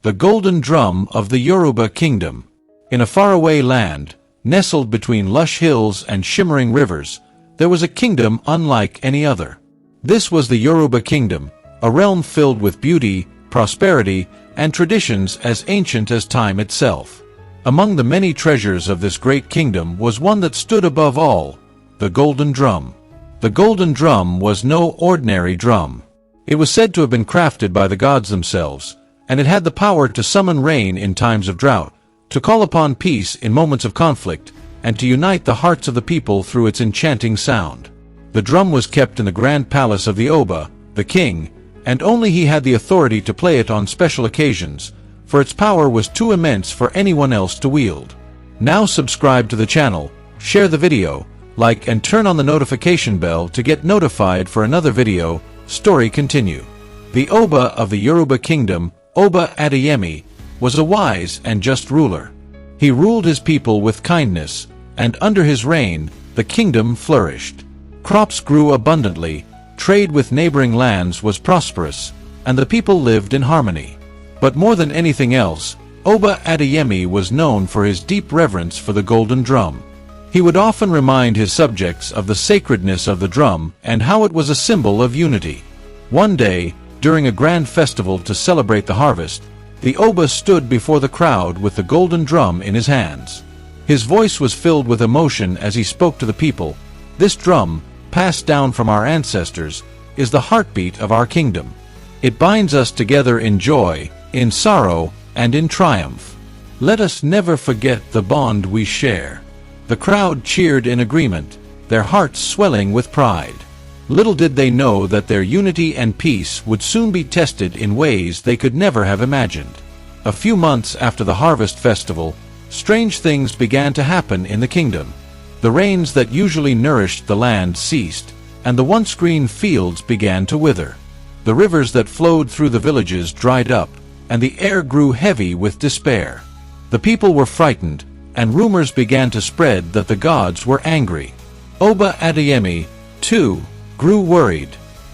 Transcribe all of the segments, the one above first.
the golden drum of the Yoruba kingdom. In a faraway land, nestled between lush hills and shimmering rivers, there was a kingdom unlike any other. This was the Yoruba kingdom, a realm filled with beauty, prosperity, and traditions as ancient as time itself. Among the many treasures of this great kingdom was one that stood above all, the golden drum. The golden drum was no ordinary drum. It was said to have been crafted by the gods themselves, and it had the power to summon rain in times of drought, to call upon peace in moments of conflict, and to unite the hearts of the people through its enchanting sound. The drum was kept in the grand palace of the Oba, the king, and only he had the authority to play it on special occasions, for its power was too immense for anyone else to wield. Now subscribe to the channel, share the video, like and turn on the notification bell to get notified for another video. Story continue. The Oba of the Yoruba kingdom, Oba Adeyemi, was a wise and just ruler. He ruled his people with kindness, and under his reign, the kingdom flourished. Crops grew abundantly, trade with neighboring lands was prosperous, and the people lived in harmony. But more than anything else, Oba Adeyemi was known for his deep reverence for the golden drum. He would often remind his subjects of the sacredness of the drum and how it was a symbol of unity. One day, during a grand festival to celebrate the harvest, the Oba stood before the crowd with the golden drum in his hands. His voice was filled with emotion as he spoke to the people. "This drum, passed down from our ancestors, is the heartbeat of our kingdom. It binds us together in joy, in sorrow, and in triumph. Let us never forget the bond we share." The crowd cheered in agreement, their hearts swelling with pride. Little did they know that their unity and peace would soon be tested in ways they could never have imagined. A few months after the harvest festival, strange things began to happen in the kingdom. The rains that usually nourished the land ceased, and the once green fields began to wither. The rivers that flowed through the villages dried up, and the air grew heavy with despair. The people were frightened, and rumors began to spread that the gods were angry. Oba Adeyemi, too, grew worried.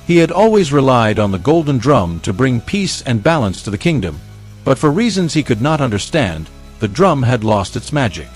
He had always relied on the golden drum to bring peace and balance to the kingdom, but for reasons he could not understand, the drum had lost its magic.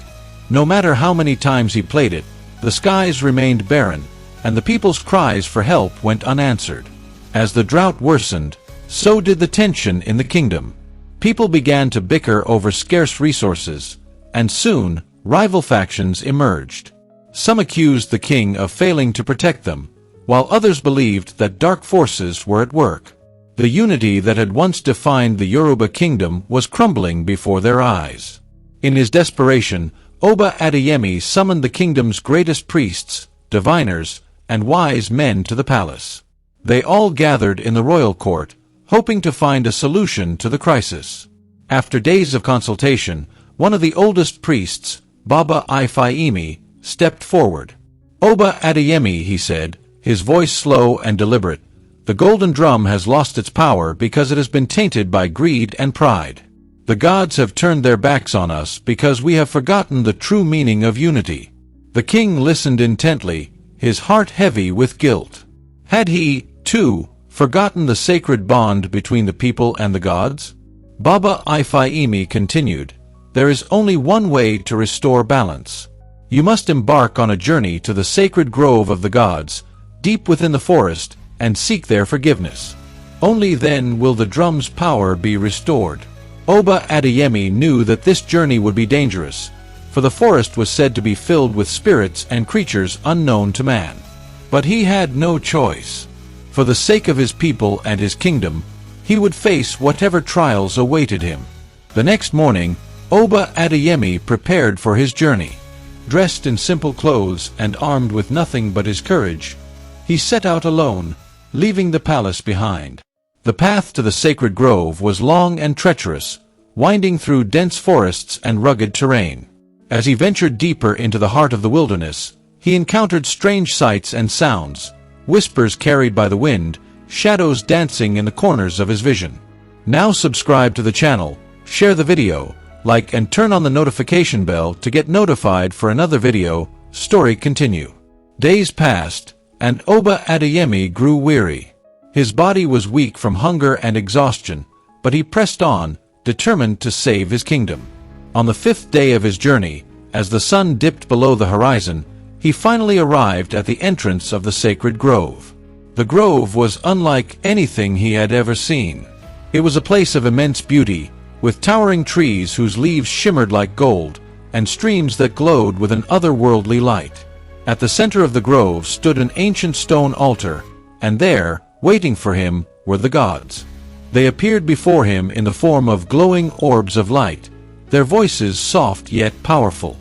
No matter how many times he played it, the skies remained barren, and the people's cries for help went unanswered. As the drought worsened, so did the tension in the kingdom. People began to bicker over scarce resources, and soon, rival factions emerged. Some accused the king of failing to protect them, while others believed that dark forces were at work. The unity that had once defined the Yoruba kingdom was crumbling before their eyes. In his desperation, Oba Adeyemi summoned the kingdom's greatest priests, diviners, and wise men to the palace. They all gathered in the royal court, hoping to find a solution to the crisis. After days of consultation, one of the oldest priests, Baba Ifeimi, stepped forward. "Oba Adeyemi," he said, his voice slow and deliberate, "the golden drum has lost its power because it has been tainted by greed and pride. The gods have turned their backs on us because we have forgotten the true meaning of unity." The king listened intently, his heart heavy with guilt. Had he, too, forgotten the sacred bond between the people and the gods? Baba Ifeimi continued, "There is only one way to restore balance. You must embark on a journey to the sacred grove of the gods, deep within the forest, and seek their forgiveness. Only then will the drum's power be restored." Oba Adeyemi knew that this journey would be dangerous, for the forest was said to be filled with spirits and creatures unknown to man. But he had no choice. For the sake of his people and his kingdom, he would face whatever trials awaited him. The next morning, Oba Adeyemi prepared for his journey. Dressed in simple clothes and armed with nothing but his courage, he set out alone, leaving the palace behind. The path to the sacred grove was long and treacherous, winding through dense forests and rugged terrain. As he ventured deeper into the heart of the wilderness, he encountered strange sights and sounds, whispers carried by the wind, shadows dancing in the corners of his vision. Now subscribe to the channel, share the video, like and turn on the notification bell to get notified for another video. Story continue. Days passed, and Oba Adeyemi grew weary. His body was weak from hunger and exhaustion, but he pressed on, determined to save his kingdom. On the 5th day of his journey, as the sun dipped below the horizon, he finally arrived at the entrance of the sacred grove. The grove was unlike anything he had ever seen. It was a place of immense beauty, with towering trees whose leaves shimmered like gold, and streams that glowed with an otherworldly light. At the center of the grove stood an ancient stone altar, and there, waiting for him, were the gods. They appeared before him in the form of glowing orbs of light, their voices soft yet powerful.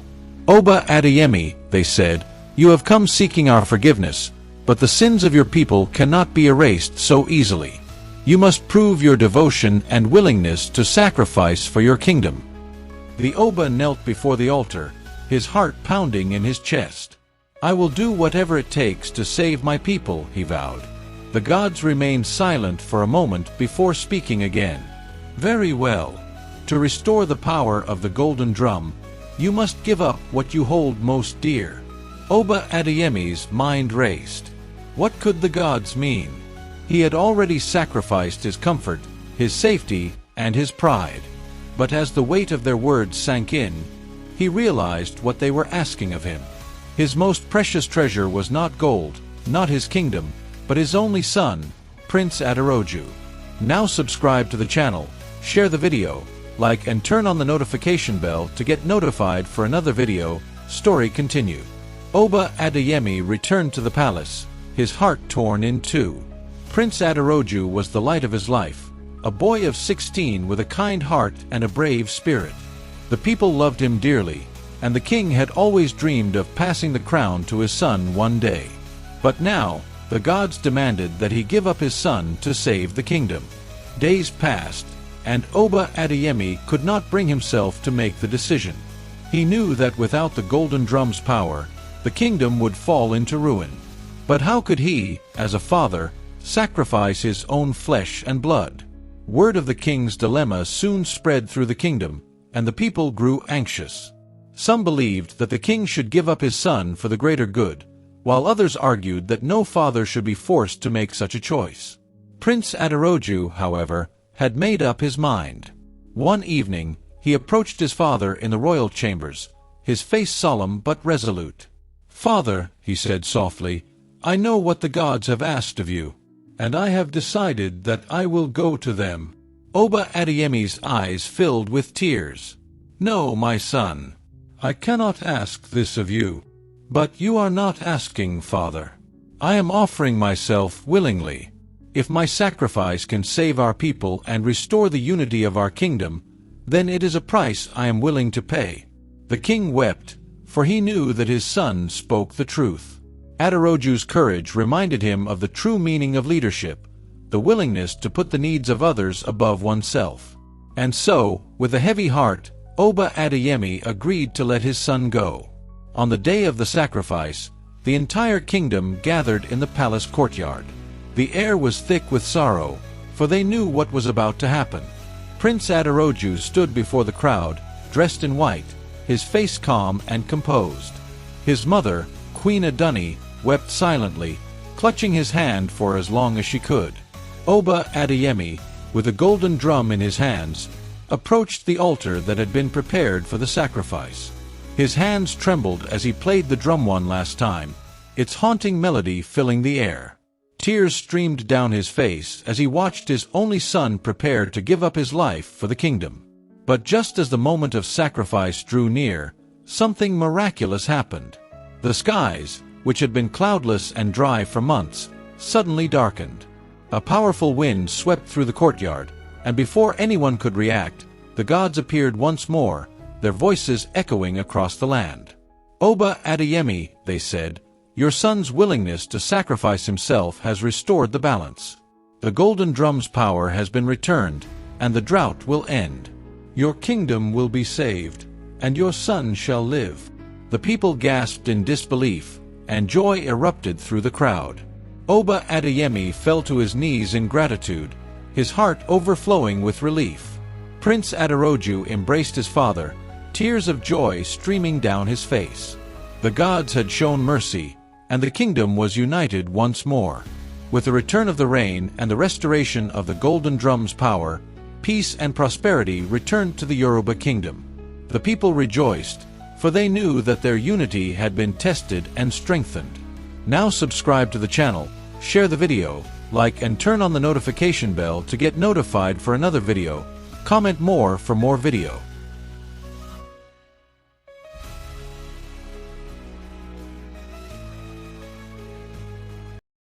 "Oba Adeyemi," they said, "you have come seeking our forgiveness, but the sins of your people cannot be erased so easily. You must prove your devotion and willingness to sacrifice for your kingdom." The Oba knelt before the altar, his heart pounding in his chest. "I will do whatever it takes to save my people," he vowed. The gods remained silent for a moment before speaking again. "Very well. To restore the power of the golden drum, you must give up what you hold most dear." Oba Adeyemi's mind raced. What could the gods mean? He had already sacrificed his comfort, his safety, and his pride. But as the weight of their words sank in, he realized what they were asking of him. His most precious treasure was not gold, not his kingdom, but his only son, Prince Aderoju. Now subscribe to the channel, share the video, like and turn on the notification bell to get notified for another video. Story continued. Oba Adeyemi returned to the palace, his heart torn in two. Prince Aderoju was the light of his life, a boy of 16 with a kind heart and a brave spirit. The people loved him dearly, and the king had always dreamed of passing the crown to his son one day. But now, the gods demanded that he give up his son to save the kingdom. Days passed, and Oba Adeyemi could not bring himself to make the decision. He knew that without the golden drum's power, the kingdom would fall into ruin. But how could he, as a father, sacrifice his own flesh and blood? Word of the king's dilemma soon spread through the kingdom, and the people grew anxious. Some believed that the king should give up his son for the greater good, while others argued that no father should be forced to make such a choice. Prince Aderoju, however, had made up his mind. One evening, he approached his father in the royal chambers, his face solemn but resolute. "Father," he said softly, "I know what the gods have asked of you, and I have decided that I will go to them." Oba Adeyemi's eyes filled with tears. "No, my son. I cannot ask this of you. But you are not asking, Father. I am offering myself willingly. If my sacrifice can save our people and restore the unity of our kingdom, then it is a price I am willing to pay." The king wept, for he knew that his son spoke the truth. Aderoju's courage reminded him of the true meaning of leadership, the willingness to put the needs of others above oneself. And so, with a heavy heart, Oba Adeyemi agreed to let his son go. On the day of the sacrifice, the entire kingdom gathered in the palace courtyard. The air was thick with sorrow, for they knew what was about to happen. Prince Aderoju stood before the crowd, dressed in white, his face calm and composed. His mother, Queen Adunni, wept silently, clutching his hand for as long as she could. Oba Adeyemi, with a golden drum in his hands, approached the altar that had been prepared for the sacrifice. His hands trembled as he played the drum one last time, its haunting melody filling the air. Tears streamed down his face as he watched his only son prepare to give up his life for the kingdom. But just as the moment of sacrifice drew near, something miraculous happened. The skies, which had been cloudless and dry for months, suddenly darkened. A powerful wind swept through the courtyard, and before anyone could react, the gods appeared once more, their voices echoing across the land. "Oba Adeyemi," they said, "your son's willingness to sacrifice himself has restored the balance. The golden drum's power has been returned, and the drought will end. Your kingdom will be saved, and your son shall live." The people gasped in disbelief, and joy erupted through the crowd. Oba Adeyemi fell to his knees in gratitude, his heart overflowing with relief. Prince Aderoju embraced his father, tears of joy streaming down his face. The gods had shown mercy, and the kingdom was united once more. With the return of the rain and the restoration of the golden drum's power, peace and prosperity returned to the Yoruba kingdom. The people rejoiced, for they knew that their unity had been tested and strengthened. Now subscribe to the channel, share the video, like and turn on the notification bell to get notified for another video. Comment more for more video.